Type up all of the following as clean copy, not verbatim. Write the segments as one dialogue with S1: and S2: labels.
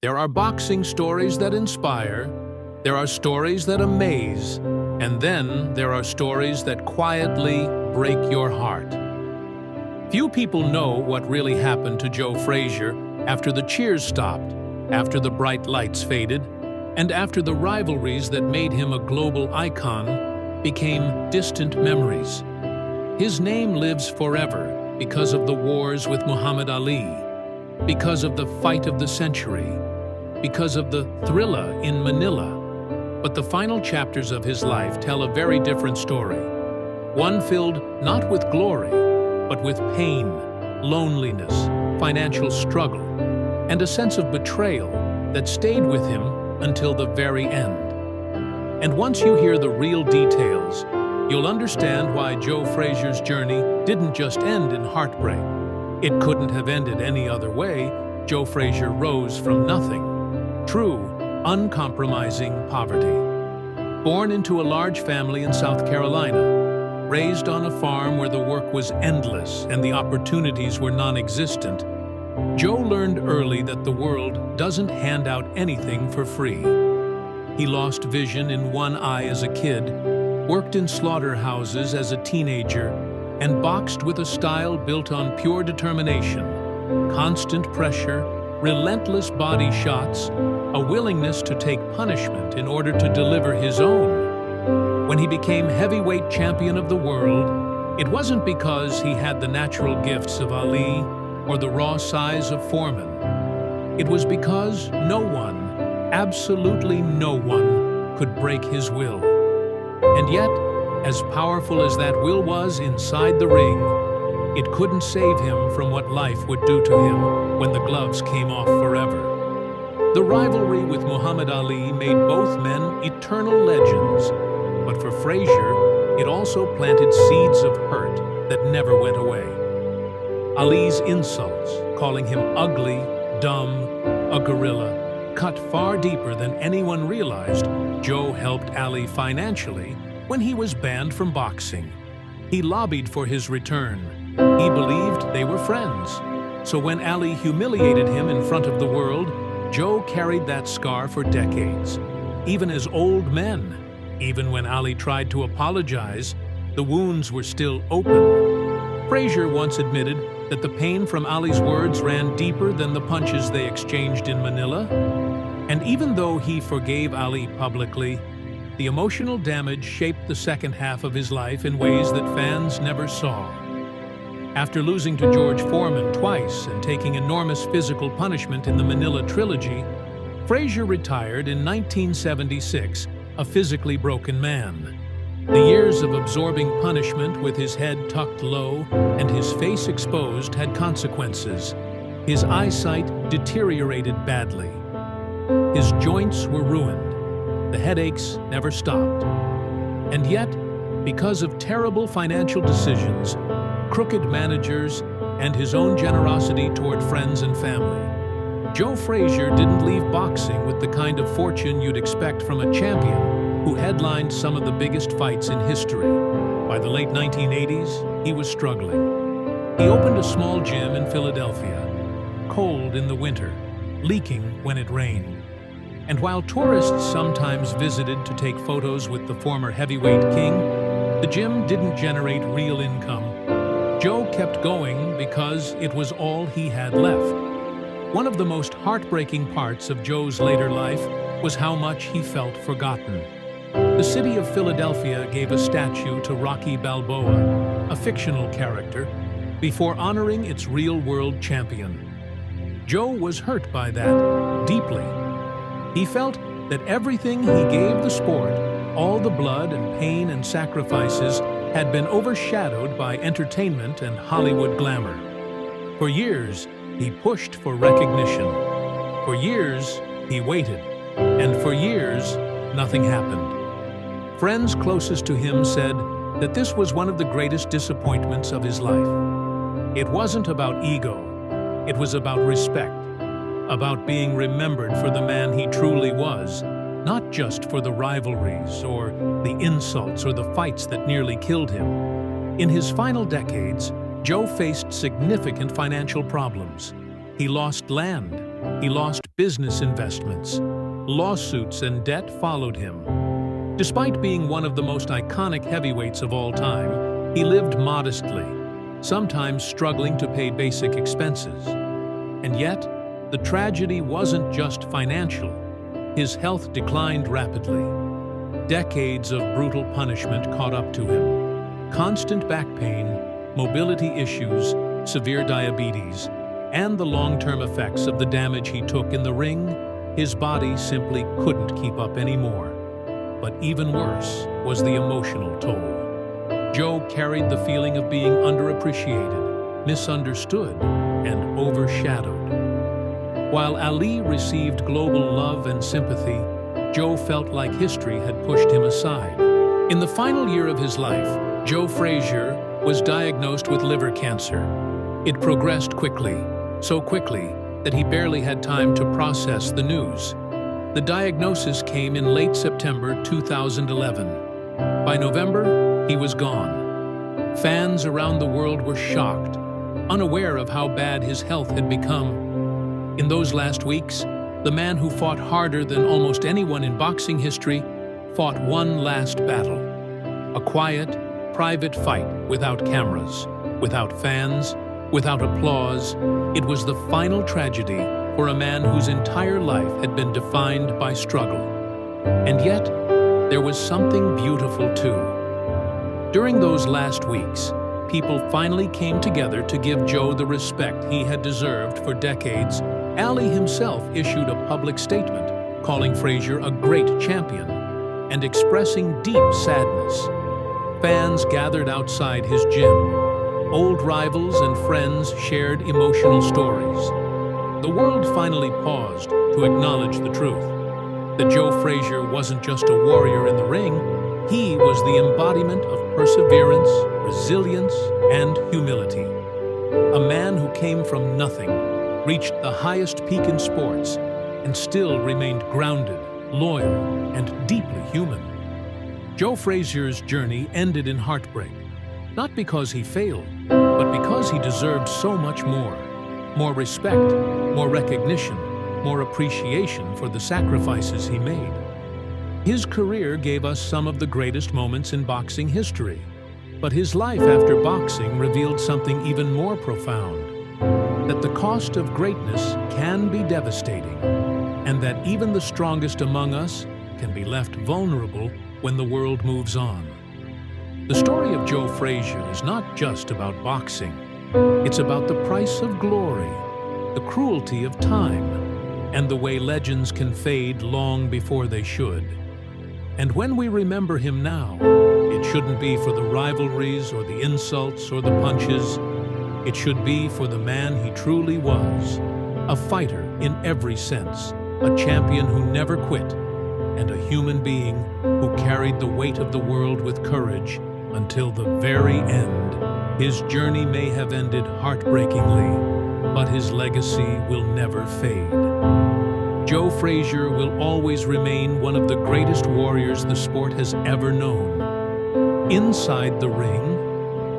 S1: There are boxing stories that inspire, there are stories that amaze, and then there are stories that quietly break your heart. Few people know what really happened to Joe Frazier after the cheers stopped, after the bright lights faded, and after the rivalries that made him a global icon became distant memories. His name lives forever because of the wars with Muhammad Ali, because of the fight of the century, because of the thriller in Manila. But the final chapters of his life tell a very different story. One filled not with glory, but with pain, loneliness, financial struggle, and a sense of betrayal that stayed with him until the very end. And once you hear the real details, you'll understand why Joe Frazier's journey didn't just end in heartbreak. It couldn't have ended any other way. Joe Frazier rose from nothing. True, uncompromising poverty. Born into a large family in South Carolina, raised on a farm where the work was endless and the opportunities were non-existent, Joe learned early that the world doesn't hand out anything for free. He lost vision in one eye as a kid, worked in slaughterhouses as a teenager, and boxed with a style built on pure determination, constant pressure, relentless body shots, a willingness to take punishment in order to deliver his own. When he became heavyweight champion of the world, it wasn't because he had the natural gifts of Ali or the raw size of Foreman. It was because no one, absolutely no one, could break his will. And yet, as powerful as that will was inside the ring, it couldn't save him from what life would do to him when the gloves came off forever. The rivalry with Muhammad Ali made both men eternal legends, but for Frazier, it also planted seeds of hurt that never went away. Ali's insults, calling him ugly, dumb, a gorilla, cut far deeper than anyone realized. Joe helped Ali financially when he was banned from boxing. He lobbied for his return. He believed they were friends. So when Ali humiliated him in front of the world, Joe carried that scar for decades. Even as old men, even when Ali tried to apologize, the wounds were still open. Frazier once admitted that the pain from Ali's words ran deeper than the punches they exchanged in Manila. And even though he forgave Ali publicly, the emotional damage shaped the second half of his life in ways that fans never saw. After losing to George Foreman twice and taking enormous physical punishment in the Manila trilogy, Frazier retired in 1976, a physically broken man. The years of absorbing punishment with his head tucked low and his face exposed had consequences. His eyesight deteriorated badly. His joints were ruined. The headaches never stopped. And yet, because of terrible financial decisions, crooked managers, and his own generosity toward friends and family, Joe Frazier didn't leave boxing with the kind of fortune you'd expect from a champion who headlined some of the biggest fights in history. By the late 1980s, he was struggling. He opened a small gym in Philadelphia, cold in the winter, leaking when it rained. And while tourists sometimes visited to take photos with the former heavyweight king, the gym didn't generate real income. Joe kept going because it was all he had left. One of the most heartbreaking parts of Joe's later life was how much he felt forgotten. The city of Philadelphia gave a statue to Rocky Balboa, a fictional character, before honoring its real-world champion. Joe was hurt by that, deeply. He felt that everything he gave the sport, all the blood and pain and sacrifices, had been overshadowed by entertainment and Hollywood glamour. For years, he pushed for recognition. For years, he waited. And for years, nothing happened. Friends closest to him said that this was one of the greatest disappointments of his life. It wasn't about ego. It was about respect, about being remembered for the man he truly was, not just for the rivalries or the insults or the fights that nearly killed him. In his final decades, Joe faced significant financial problems. He lost land, He lost business investments. Lawsuits and debt followed him. Despite being one of the most iconic heavyweights of all time, he lived modestly, sometimes struggling to pay basic expenses. And yet, the tragedy wasn't just financial. His health declined rapidly. Decades of brutal punishment caught up to him. Constant back pain, mobility issues, severe diabetes, and the long-term effects of the damage he took in the ring, his body simply couldn't keep up anymore. But even worse was the emotional toll. Joe carried the feeling of being underappreciated, misunderstood, and overshadowed. While Ali received global love and sympathy, Joe felt like history had pushed him aside. In the final year of his life, Joe Frazier was diagnosed with liver cancer. It progressed quickly, so quickly that he barely had time to process the news. The diagnosis came in late September 2011. By November, he was gone. Fans around the world were shocked, unaware of how bad his health had become. In those last weeks, the man who fought harder than almost anyone in boxing history fought one last battle. A quiet, private fight without cameras, without fans, without applause. It was the final tragedy for a man whose entire life had been defined by struggle. And yet, there was something beautiful too. During those last weeks, people finally came together to give Joe the respect he had deserved for decades. Ali himself issued a public statement calling Frazier a great champion and expressing deep sadness. Fans gathered outside his gym. Old rivals and friends shared emotional stories. The world finally paused to acknowledge the truth, that Joe Frazier wasn't just a warrior in the ring, he was the embodiment of perseverance, resilience, and humility. A man who came from nothing, reached the highest peak in sports, and still remained grounded, loyal, and deeply human. Joe Frazier's journey ended in heartbreak, not because he failed, but because he deserved so much more. More respect, more recognition, more appreciation for the sacrifices he made. His career gave us some of the greatest moments in boxing history, but his life after boxing revealed something even more profound, that the cost of greatness can be devastating, and that even the strongest among us can be left vulnerable when the world moves on. The story of Joe Frazier is not just about boxing. It's about the price of glory, the cruelty of time, and the way legends can fade long before they should. And when we remember him now, it shouldn't be for the rivalries or the insults or the punches. It should be for the man he truly was, a fighter in every sense, a champion who never quit, and a human being who carried the weight of the world with courage until the very end. His journey may have ended heartbreakingly, but his legacy will never fade. Joe Frazier will always remain one of the greatest warriors the sport has ever known, inside the ring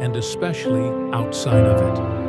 S1: and especially outside of it.